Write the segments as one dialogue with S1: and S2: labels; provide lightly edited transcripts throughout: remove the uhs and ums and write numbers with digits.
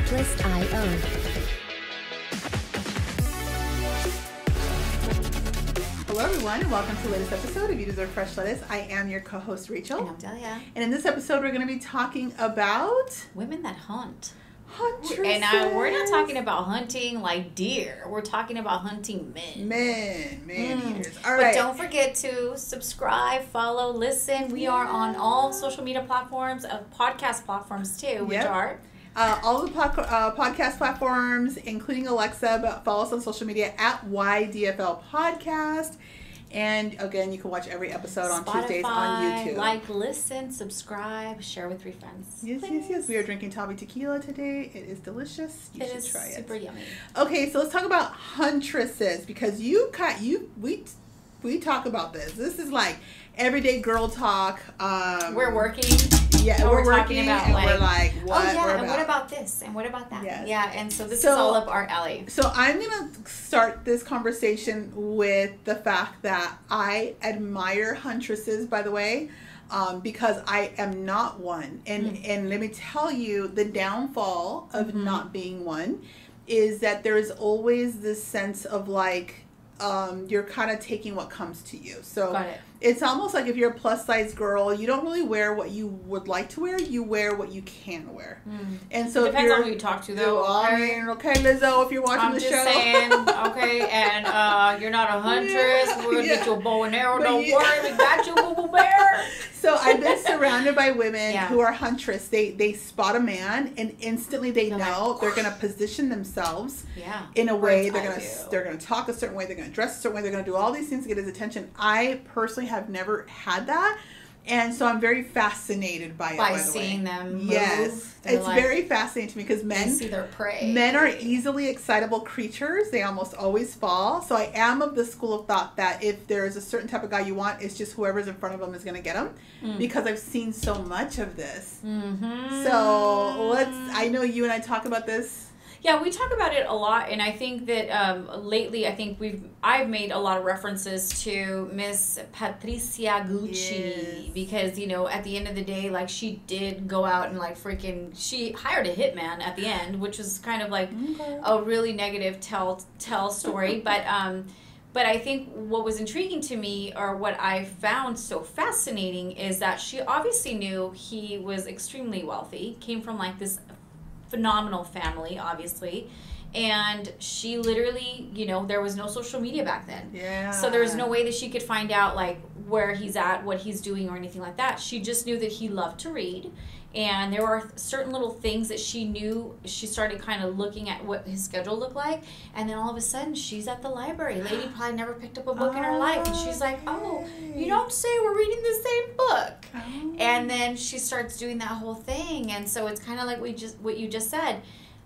S1: Cyclist.io.
S2: Hello everyone, and welcome to the latest episode of You Deserve Fresh Lettuce. I am your co-host Rachel.
S3: And I'm Delia.
S2: And in this episode we're going to be talking about
S3: women that hunt.
S2: Huntresses.
S3: And we're not talking about hunting like deer. We're talking about hunting men.
S2: Man eaters. All right.
S3: But don't forget to subscribe, follow, listen. We are on all social media platforms, podcast platforms too, which are...
S2: all the podcast platforms, including Alexa, but follow us on social media at YDFL Podcast. And again, you can watch every episode on
S3: Spotify,
S2: Tuesdays on YouTube.
S3: Like, listen, subscribe, share with 3 friends.
S2: Yes. We are drinking Tavi Tequila today. It is delicious. You should try it.
S3: It is super yummy.
S2: Okay, so let's talk about huntresses, because we talk about this. This is like everyday girl talk.
S3: We're working.
S2: Yeah, we're
S3: talking
S2: working,
S3: about
S2: and
S3: like,
S2: we're like, what?
S3: Oh yeah,
S2: we're
S3: and what about this? And what about that?
S2: Yes.
S3: Yeah, and so this is all up our alley.
S2: So I'm going to start this conversation with the fact that I admire huntresses, by the way, because I am not one. And let me tell you, the downfall of not being one is that there is always this sense of like, you're kind of taking what comes to you. So
S3: Got it.
S2: It's almost like if you're a plus size girl, you don't really wear what you would like to wear. You wear what you can wear. And so
S3: Depends on who you talk to, though.
S2: Okay, Lizzo, if you're watching the show.
S3: I'm just saying, okay, and you're not a huntress. We're going to get you a bow and arrow.
S2: But
S3: Don't worry, we got you, boo-boo bear.
S2: So I've been surrounded by women who are huntress. They spot a man and instantly they know they're going to position themselves in a way. They're going to talk a certain way. They're going to dress a certain way. They're going to do all these things to get his attention. I personally have never had that. And so I'm very fascinated by it, by
S3: seeing them move.
S2: Yes. It's like, very fascinating to me because men
S3: see their prey.
S2: Men are easily excitable creatures. They almost always fall. So I am of the school of thought that if there is a certain type of guy you want, it's just whoever's in front of them is going to get him. Because I've seen so much of this. So I know you and I talk about this.
S3: Yeah, we talk about it a lot, and I think that lately, I think I've made a lot of references to Miss Patricia Gucci because, you know, at the end of the day, like, she did go out and, like, she hired a hitman at the end, which was kind of like a really negative tell story, but I think what was intriguing to me, or what I found so fascinating, is that she obviously knew he was extremely wealthy, came from, like, this phenomenal family, obviously, and she literally, you know, there was no social media back then, so there was no way that she could find out like where he's at, what he's doing, or anything like that. She just knew that he loved to read, and there were certain little things that she knew. She started kind of looking at what his schedule looked like, and then all of a sudden she's at the library. Lady probably never picked up a book in her life, and she's like, oh, you don't say, we're reading the same book. And then she starts doing that whole thing, and so it's kind of like what you just said.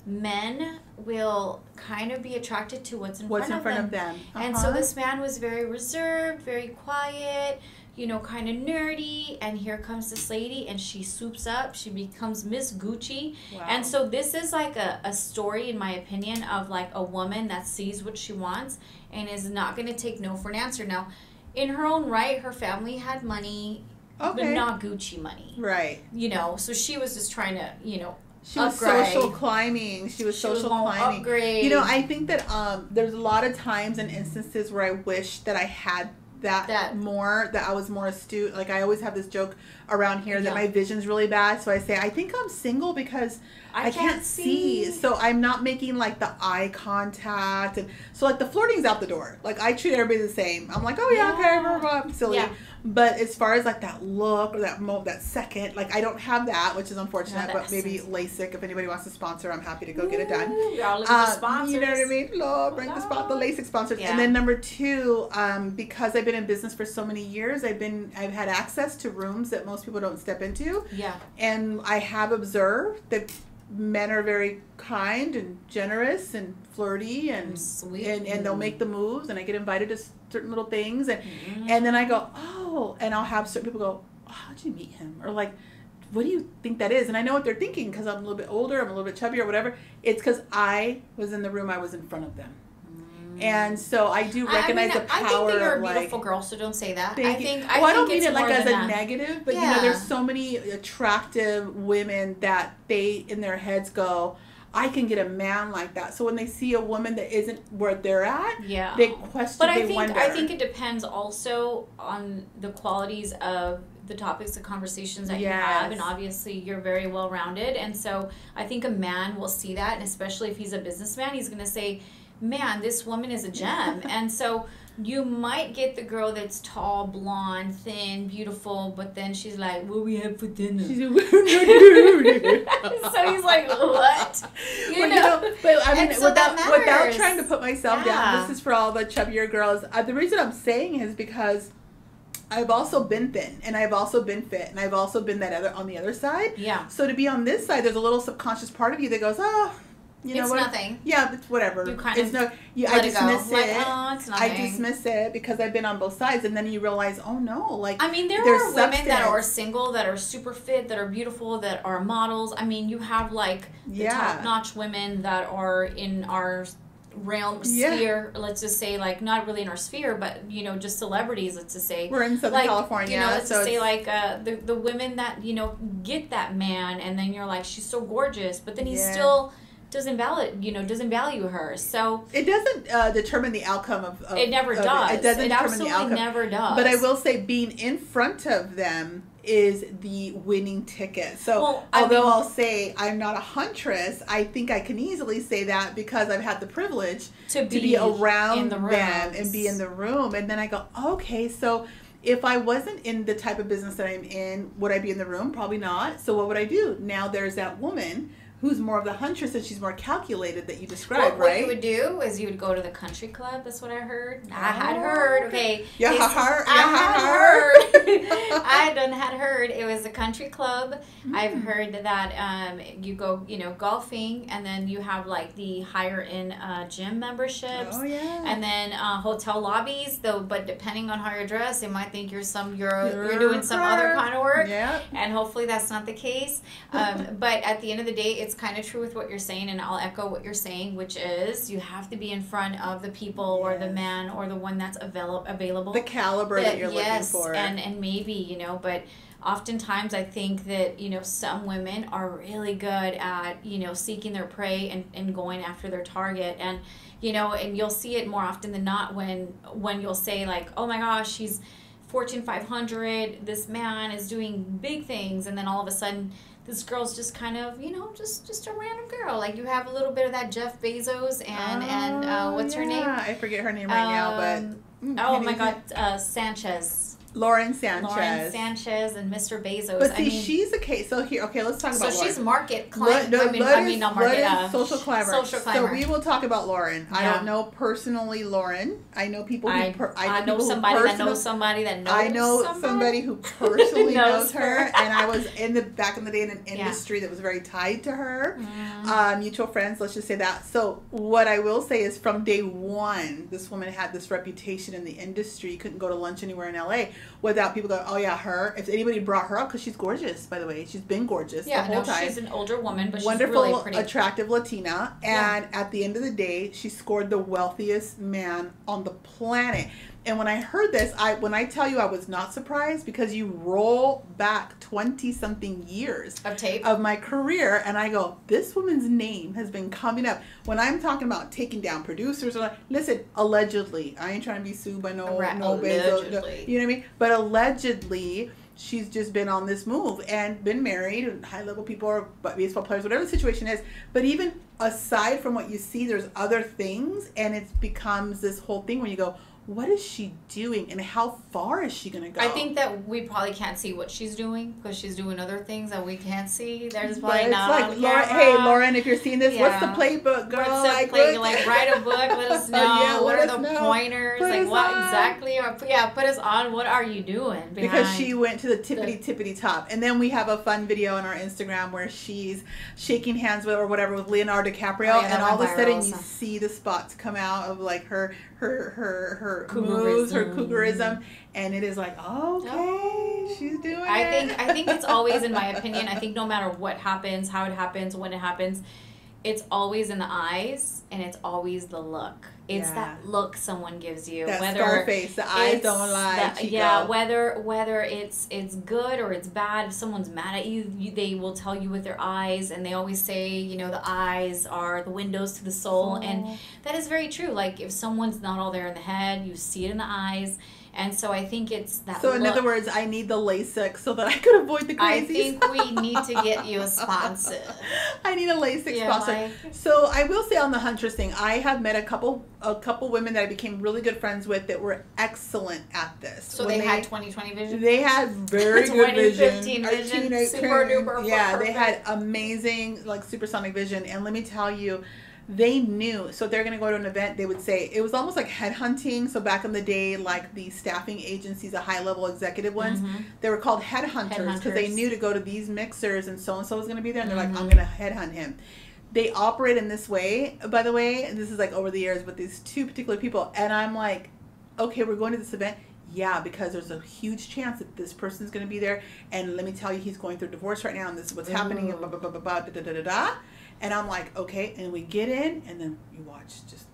S3: Men will kind of be attracted to what's in front of them. And so this man was very reserved, very quiet, you know, kind of nerdy, and here comes this lady, and she swoops up. She becomes Miss Gucci. And so this is like a story, in my opinion, of like a woman that sees what she wants and is not going to take no for an answer. Now, in her own right, her family had money, but not Gucci money.
S2: Right.
S3: You know, so she was just trying to, you know,
S2: she was social climbing. She was social climbing.
S3: Upgrade.
S2: You know, I think that there's a lot of times and instances where I wish that I had that more, that I was more astute. Like, I always have this joke around here that my vision's really bad. So I say, I think I'm single because I can't see. So I'm not making like the eye contact. And so like the flirting's out the door. Like, I treat everybody the same. I'm like, oh yeah, okay, blah, blah, I'm silly. Yeah. But as far as like that look or that second, like I don't have that, which is unfortunate. But maybe LASIK, if anybody wants to sponsor, I'm happy to go get it done.
S3: Y'all look at the sponsors.
S2: You know what I mean? Lord, bring the LASIK sponsors. Yeah. And then number two, because I've been in business for so many years, I've had access to rooms that most people don't step into.
S3: Yeah.
S2: And I have observed that men are very kind and generous and flirty and sweet, and they'll make the moves, and I get invited to certain little things, and then I go, oh, and I'll have certain people go, oh, how'd you meet him? Or like, what do you think that is? And I know what they're thinking because I'm a little bit older, I'm a little bit chubby or whatever. It's because I was in the room, I was in front of them. And so I do recognize the power.
S3: I think that you're a
S2: like,
S3: beautiful girl, so don't say that.
S2: I don't mean it like as a negative, but you know, there's so many attractive women that they in their heads go, I can get a man like that. So when they see a woman that isn't where they're at,
S3: yeah,
S2: they question.
S3: But
S2: wonder.
S3: I think it depends also on the qualities of the topics of conversations that you have, and obviously you're very well rounded, and so I think a man will see that, and especially if he's a businessman, he's going to say, man, this woman is a gem. And so you might get the girl that's tall, blonde, thin, beautiful, but then she's like, what we have for dinner? So he's like, what?
S2: But I mean, so without trying to put myself down, this is for all the chubbier girls. The reason I'm saying is because I've also been thin, and I've also been fit, and I've also been on the other side.
S3: Yeah.
S2: So to be on this side, there's a little subconscious part of you that goes, oh,
S3: it's nothing.
S2: Yeah, it's whatever.
S3: You kind
S2: of
S3: I dismiss it. Like, oh, it's nothing.
S2: I dismiss it because I've been on both sides, and then you realize, oh no, like
S3: I mean, there are women that are single, that are super fit, that are beautiful, that are models. I mean, you have like the top-notch women that are in our realm sphere, let's just say, like not really in our sphere, but just celebrities, let's just say.
S2: We're in Southern California,
S3: let's just say like the women that get that man, and then you're like, she's so gorgeous, but then he still doesn't value her. So
S2: it doesn't determine the outcome of
S3: it never does.
S2: It doesn't determine
S3: the outcome. Never does.
S2: But I will say, being in front of them is the winning ticket. So I'll say I'm not a huntress, I think I can easily say that because I've had the privilege to be around them and be in the room. And then I go, okay, so if I wasn't in the type of business that I'm in, would I be in the room? Probably not. So what would I do? Now there's that woman who's more of the huntress, and she's more calculated that you described, right?
S3: What you would do is you would go to the country club. That's what I heard. I had heard. Okay.
S2: I
S3: had heard. It was a country club. I've heard that you go, golfing, and then you have like the higher end gym memberships.
S2: Oh yeah.
S3: And then hotel lobbies. Though, but depending on how you're dressed, they might think you're doing some other kind of work.
S2: Yeah.
S3: And hopefully that's not the case. But at the end of the day, it's kind of true with what you're saying, and I'll echo what you're saying, which is you have to be in front of the people or the man or the one that's available.
S2: The caliber that you're looking for.
S3: And maybe, but oftentimes I think that, some women are really good at, seeking their prey and going after their target. And, and you'll see it more often than not when you'll say like, oh my gosh, he's Fortune 500, this man is doing big things, and then all of a sudden this girl's just kind of, just a random girl. Like you have a little bit of that Jeff Bezos and what's her name?
S2: I forget her name right now, but
S3: oh my God, Sanchez.
S2: Lauren Sanchez
S3: and Mr. Bezos.
S2: But see, she's a case. So here, okay, let's talk about Lauren.
S3: So she's market climber. Not market.
S2: Social climber.
S3: Social climber.
S2: So we will talk about Lauren. Yeah. I don't know personally Lauren. I know people who
S3: I know somebody that knows somebody that knows
S2: I know somebody who personally knows her. And I was back in the day in an industry that was very tied to her. Mutual friends, let's just say that. So what I will say is from day one, this woman had this reputation in the industry. Couldn't go to lunch anywhere in LA without people going, oh yeah, her. If anybody brought her up, because she's gorgeous, by the way. She's been gorgeous the whole time.
S3: She's an older woman, but
S2: wonderful,
S3: she's really pretty.
S2: Attractive Latina. And at the end of the day, she scored the wealthiest man on the planet. And when I heard this, when I tell you I was not surprised, because you roll back 20-something years
S3: of tape
S2: of my career, and I go, this woman's name has been coming up. When I'm talking about taking down producers, listen, allegedly, I ain't trying to be sued by no Bezos, you know what I mean? But allegedly, she's just been on this move and been married, and high-level people or baseball players, whatever the situation is. But even aside from what you see, there's other things, and it becomes this whole thing where you go, what is she doing, and how far is she going to go?
S3: I think that we probably can't see what she's doing because she's doing other things that we can't see. There's probably not.
S2: Like, hey, Lauren, if you're seeing this, what's the playbook, girl?
S3: What's the playbook? Like, write a book. Let us know. What are the pointers? Like, what exactly? Put us on. What are you doing?
S2: Because she went to the tippity top, and then we have a fun video on our Instagram where she's shaking hands with or whatever with Leonardo DiCaprio, and all of a sudden you see the spots come out of like her moves, her cougarism, and it is like, okay, she's doing it.
S3: I think it's always, in my opinion, I think no matter what happens, how it happens, when it happens, it's always in the eyes, and it's always the look. It's that look someone gives you.
S2: That scar face, the eyes don't lie.
S3: Yeah, whether it's good or it's bad. If someone's mad at you, they will tell you with their eyes, and they always say, you know, the eyes are the windows to the soul, and that is very true. Like, if someone's not all there in the head, you see it in the eyes. And so I think it's that.
S2: So in other words, I need the LASIK so that I could avoid the crazies.
S3: I think we need to get you a sponsor.
S2: I need a LASIK sponsor. So I will say on the Huntress thing, I have met a couple women that I became really good friends with that were excellent at this.
S3: So they had 20/20 vision?
S2: They had very good vision.
S3: 20/15 vision. Super duper.
S2: Yeah, they had amazing, like, supersonic vision. And let me tell you, they knew. So they're going to go to an event, they would say, it was almost like headhunting. So back in the day, like the staffing agencies, the high-level executive ones, they were called headhunters because they knew to go to these mixers and so-and-so was going to be there. And they're like, I'm going to headhunt him. They operate in this way, by the way. And this is like over the years with these two particular people. And I'm like, okay, we're going to this event. Yeah, because there's a huge chance that this person's going to be there. And let me tell you, he's going through divorce right now. And this is what's happening. And blah, blah, blah, blah, blah, da, da, da, da, da. And I'm like, okay, and we get in, and then you watch just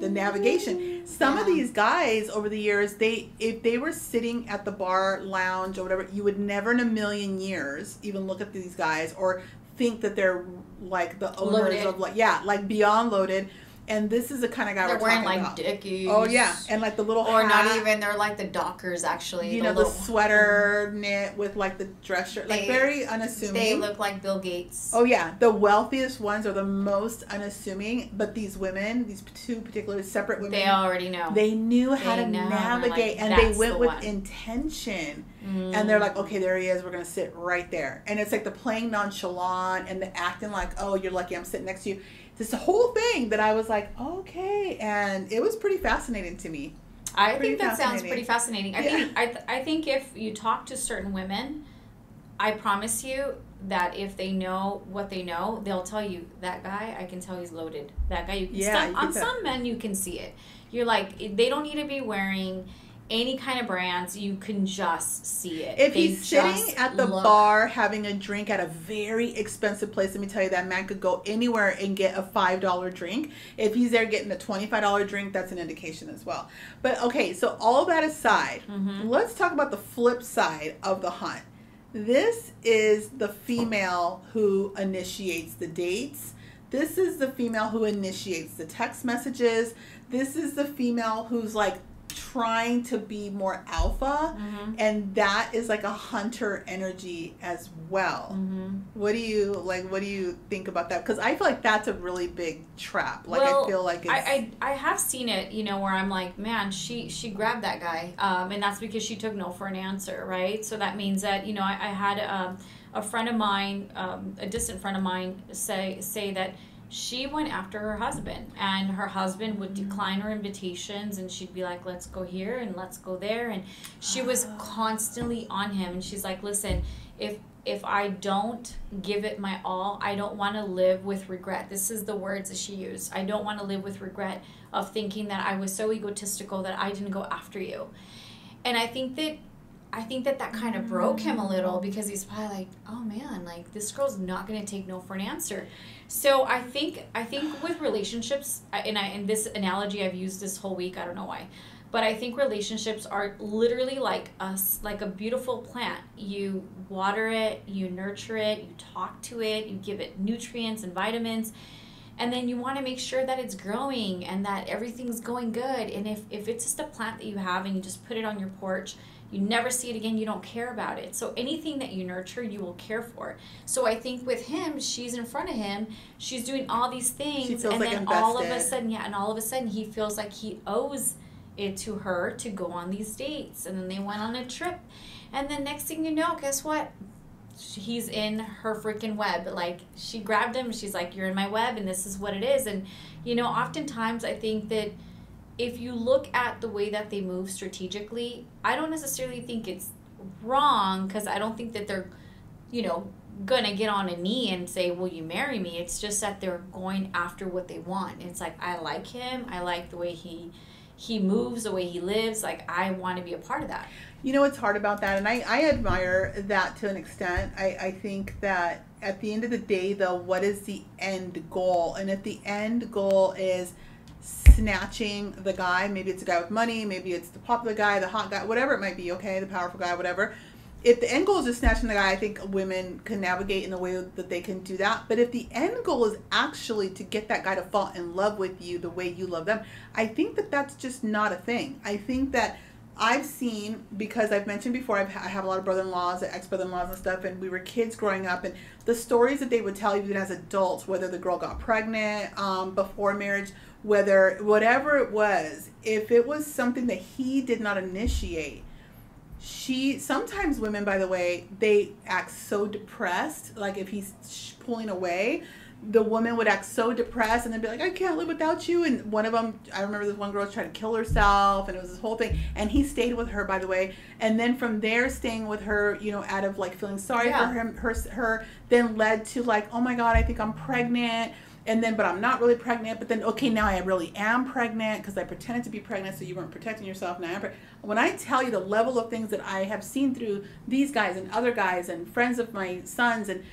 S2: the navigation. Some of these guys over the years, if they were sitting at the bar, lounge, or whatever, you would never in a million years even look at these guys or think that they're like the owners of like beyond loaded. And this is the kind of guy we're talking about. They're wearing like
S3: Dickies.
S2: Oh yeah, and like the little
S3: or
S2: hat.
S3: not even. They're like the Dockers actually.
S2: You know, the sweater knit with like the dress shirt, like very unassuming.
S3: They look like Bill Gates.
S2: Oh yeah, the wealthiest ones are the most unassuming. But these women, these two particular separate women,
S3: they already know.
S2: They knew how to navigate, and they went with intention. And they're like, okay, there he is. We're gonna sit right there. And it's like the playing nonchalant and the acting like, oh, you're lucky I'm sitting next to you. This whole thing that I was like, okay, and it was pretty fascinating to me.
S3: I think that sounds pretty fascinating. I think if you talk to certain women, I promise you that if they know what they know, they'll tell you, that guy, I can tell he's loaded. That guy, you can on some men, you can see it. You're like, they don't need to be wearing any kind of brands, you can just see it.
S2: If he's sitting at the bar having a drink at a very expensive place, let me tell you, that man could go anywhere and get a $5 drink. If he's there getting a $25 drink, that's an indication as well. But okay, so all that aside, let's talk about the flip side of the hunt. This is the female who initiates the dates. This is the female who initiates the text messages. This is the female who's like trying to be more alpha, and that is like a hunter energy as well. What do you think about that? Because I feel like that's a really big trap. Like, well, I feel like it's...
S3: I have seen it, you know, where I'm like, man, she grabbed that guy, and that's because she took no for an answer, right? So that means that, you know, I had a friend of mine, a distant friend of mine, say that she went after her husband, and her husband would decline her invitations, and she'd be like, let's go here and let's go there, and she was constantly on him. And she's like, listen, if I don't give it my all, I don't want to live with regret. This is the words that she used. I don't want to live with regret of thinking that I was so egotistical that I didn't go after you. And I think that kind of broke him a little, because he's probably like, oh man, like, this girl's not going to take no for an answer. So I think with relationships, and this analogy I've used this whole week, I don't know why, but I think relationships are literally like a beautiful plant. You water it, you nurture it, you talk to it, you give it nutrients and vitamins, and then you want to make sure that it's growing and that everything's going good. And if it's just a plant that you have and you just put it on your porch, you never see it again, you don't care about it. So anything that you nurture, you will care for. So I think with him, she's in front of him, she's doing all these things, and like then invested. all of a sudden he feels like he owes it to her to go on these dates. And then they went on a trip, and then next thing you know, guess what? He's in her freaking web. Like, she grabbed him, she's like, you're in my web, and this is what it is. And, you know, oftentimes I think that if you look at the way that they move strategically, I don't necessarily think it's wrong, because I don't think that they're, you know, gonna get on a knee and say, will you marry me? It's just that they're going after what they want. It's like, I like him, I like the way he moves, the way he lives, like, I want to be a part of that.
S2: You know what's hard about that, and I admire that to an extent. I think that at the end of the day, though, what is the end goal? And if the end goal is snatching the guy. Maybe it's a guy with money, maybe it's the popular guy, the hot guy, whatever it might be, okay, the powerful guy, whatever. If the end goal is just snatching the guy, I think women can navigate in the way that they can do that. But if the end goal is actually to get that guy to fall in love with you the way you love them, I think that that's just not a thing. I think that I've seen, because I've mentioned before, I have a lot of brother-in-laws, ex-brother-in-laws and stuff, and we were kids growing up, and the stories that they would tell you even as adults, whether the girl got pregnant before marriage, whatever it was, if it was something that he did not initiate, sometimes women, by the way, they act so depressed, like if he's pulling away, the woman would act so depressed and then be like, I can't live without you. And one of them, I remember this one girl was trying to kill herself, and it was this whole thing. And he stayed with her, by the way. And then from there, staying with her, you know, out of like feeling sorry for him, her then led to like, oh my God, I think I'm pregnant. And then, but I'm not really pregnant. But then, okay, now I really am pregnant because I pretended to be pregnant, so you weren't protecting yourself. Now I'm pregnant. When I tell you the level of things that I have seen through these guys and other guys and friends of my sons, and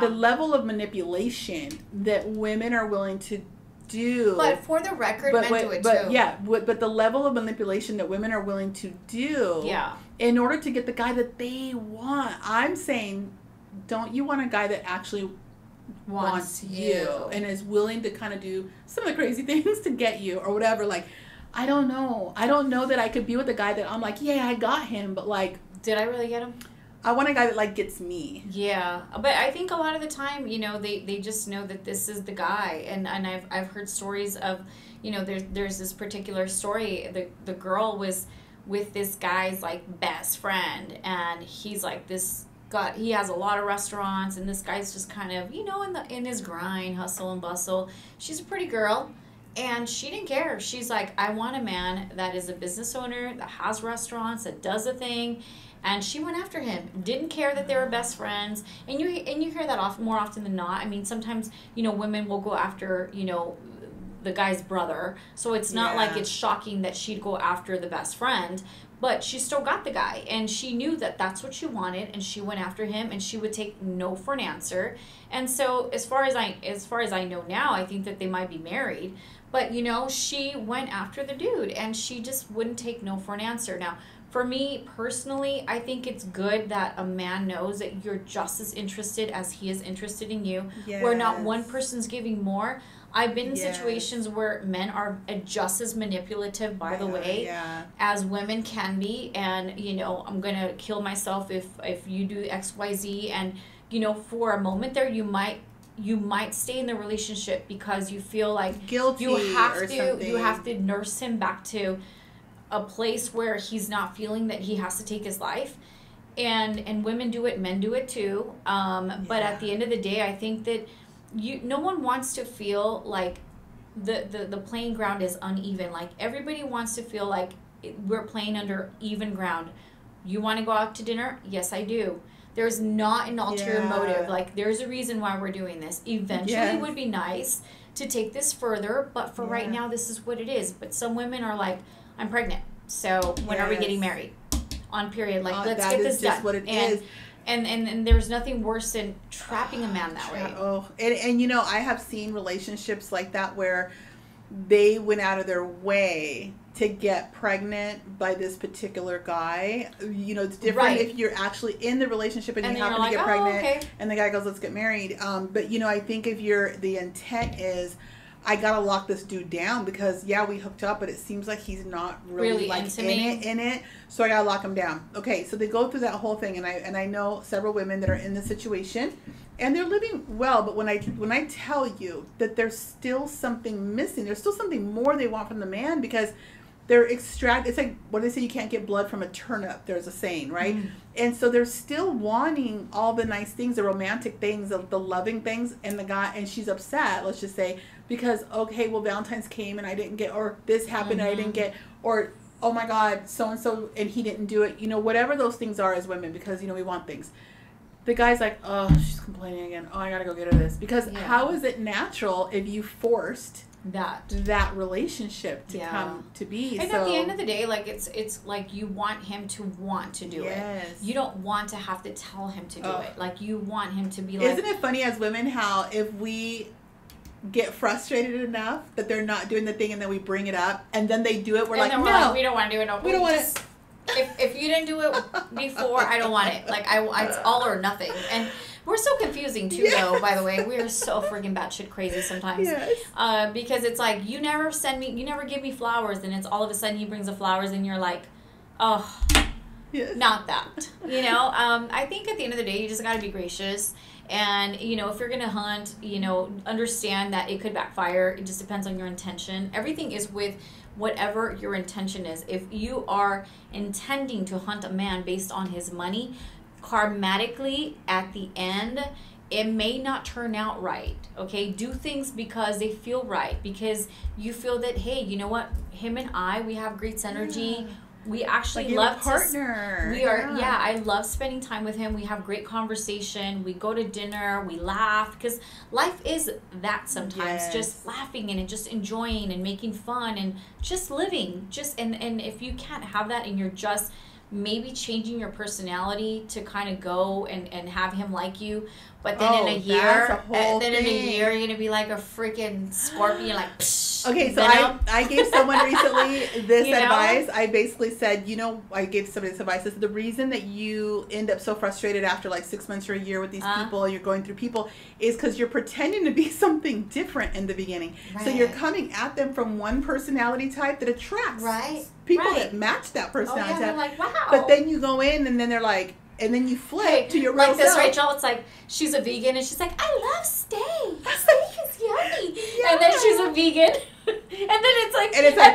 S2: the level of manipulation that women are willing to do.
S3: But for the record, men do it too.
S2: Yeah, but the level of manipulation that women are willing to do in order to get the guy that they want. I'm saying, don't you want a guy that actually wants you and is willing to kind of do some of the crazy things to get you or whatever? Like, I don't know. I don't know that I could be with a guy that I'm like, yeah, I got him, but like,
S3: did I really get him?
S2: I want a guy that like gets me.
S3: Yeah, but I think a lot of the time, you know, they just know that this is the guy, and I've heard stories of, you know, there's this particular story. The girl was with this guy's like best friend, and he's like he has a lot of restaurants, and this guy's just kind of, you know, in his grind, hustle and bustle. She's a pretty girl, and she didn't care. She's like, I want a man that is a business owner, that has restaurants, that does a thing. And she went after him. Didn't care that they were best friends. And you hear that more often than not. I mean, sometimes, you know, women will go after, you know, the guy's brother. So it's not like it's shocking that she'd go after the best friend. But she still got the guy. And she knew that that's what she wanted. And she went after him. And she would take no for an answer. And so as far as I know now, I think that they might be married. But, you know, she went after the dude. And she just wouldn't take no for an answer. Now, for me, personally, I think it's good that a man knows that you're just as interested as he is interested in you. Yes. Where not one person's giving more. I've been in situations where men are just as manipulative, by the way, as women can be. And, you know, I'm going to kill myself if you do X, Y, Z. And, you know, for a moment there, you might stay in the relationship because you feel like
S2: guilty
S3: you have to nurse him back to a place where he's not feeling that he has to take his life. And women do it, men do it too. But at the end of the day, I think that no one wants to feel like the playing ground is uneven. Like, everybody wants to feel like we're playing under even ground. You want to go out to dinner? Yes, I do. There's not an ulterior motive. Like, there's a reason why we're doing this. Eventually it would be nice to take this further, but for right now, this is what it is. But some women are like, I'm pregnant, so when are we getting married? On period. Like, let's get this done. That is just what it is. And there's nothing worse than trapping a man that way.
S2: Oh, and you know, I have seen relationships like that where they went out of their way to get pregnant by this particular guy. You know, it's different if you're actually in the relationship and you happen to get pregnant and the guy goes, let's get married. But, you know, I think if the intent is, I gotta lock this dude down because we hooked up, but it seems like he's not really like in it. So I gotta lock him down. Okay, so they go through that whole thing, and I know several women that are in this situation, and they're living well. But when I tell you that there's still something missing, there's still something more they want from the man because they're it's like what do they say? You can't get blood from a turnip. There's a saying, right? And so they're still wanting all the nice things, the romantic things, the loving things, and the guy, and she's upset. Let's just say. Because, okay, well, Valentine's came and I didn't get, or this happened and I didn't get, or, oh my God, so-and-so and he didn't do it. You know, whatever those things are as women, because, you know, we want things. The guy's like, oh, she's complaining again. Oh, I gotta go get her this. Because how is it natural if you forced that relationship to come to be?
S3: And at the end of the day, like, it's like you want him to want to do it. You don't want to have to tell him to do it. Like, you want him to be like...
S2: Isn't it funny as women how if we get frustrated enough that they're not doing the thing, and then we bring it up, and then they do it. We're like, no,
S3: we don't want to do it. No,
S2: we don't want it.
S3: If you didn't do it before, I don't want it. Like it's all or nothing. And we're so confusing too, though. By the way, we are so freaking batshit crazy sometimes.
S2: Yes.
S3: Because it's like you never give me flowers, and it's all of a sudden he brings the flowers, and you're like, oh,
S2: yes.
S3: Not that. You know. I think at the end of the day, you just got to be gracious. And, you know, if you're going to hunt, you know, understand that it could backfire. It just depends on your intention. Everything is with whatever your intention is. If you are intending to hunt a man based on his money, karmatically, at the end, it may not turn out right. Okay? Do things because they feel right. Because you feel that, hey, you know what? Him and I, we have great synergy. Yeah. We actually love
S2: partner.
S3: I love spending time with him. We have great conversation. We go to dinner. We laugh because life is that sometimes.
S2: Yes.
S3: Just laughing and just enjoying and making fun and just living. And if you can't have that and you're just maybe changing your personality to kind of go and have him like you, but then in a year you're gonna be like a freaking scorpion, like psh,
S2: okay. So I gave someone recently this advice. I basically said, I gave somebody this advice. I said, the reason that you end up so frustrated after like 6 months or a year with these people, you're going through people, is because you're pretending to be something different in the beginning. Right. So you're coming at them from one personality type that attracts people that match that personality type.
S3: They're like, wow.
S2: But then you go in and then they're like, and then you flip to your real
S3: like this
S2: self.
S3: Rachel, it's like she's a vegan and she's like, I love steak. Steak is yummy. Yeah. And then she's a vegan. And then it's like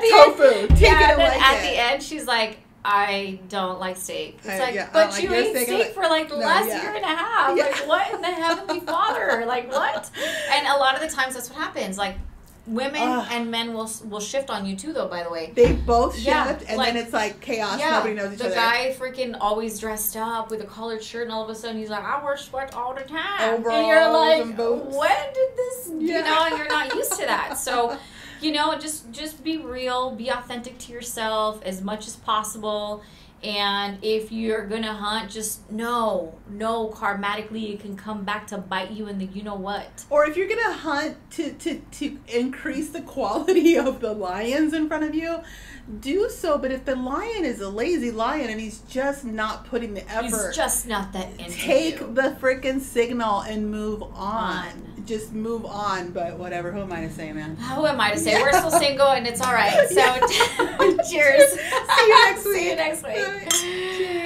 S2: tofu.
S3: And then at the end she's like, I don't like steak. It's like, but you ate steak for like the last year and a half. Yeah. Like, what in the heavenly father? Like, what? And a lot of the times that's what happens. Like, women and men will shift on you too, though, by the way.
S2: They both shift, and then it's like chaos.
S3: Yeah,
S2: nobody knows each other.
S3: The guy freaking always dressed up with a collared shirt, and all of a sudden he's like, I wear sweat all the time.
S2: Overalls
S3: and you're like,
S2: and boots.
S3: when did this, and you're not used to that. So, just be real, be authentic to yourself as much as possible. And if you're gonna hunt, just know karmatically it can come back to bite you in the what.
S2: Or if you're gonna hunt to increase the quality of the lions in front of you, do so. But if the lion is a lazy lion and he's just not putting the effort,
S3: he's just not that into
S2: take the freaking signal and move on. Just move on. But whatever. Who am I to say, man?
S3: Who am I to say? We're still single and it's all right. So cheers.
S2: See you next week.
S3: See you next week.
S2: Cheers.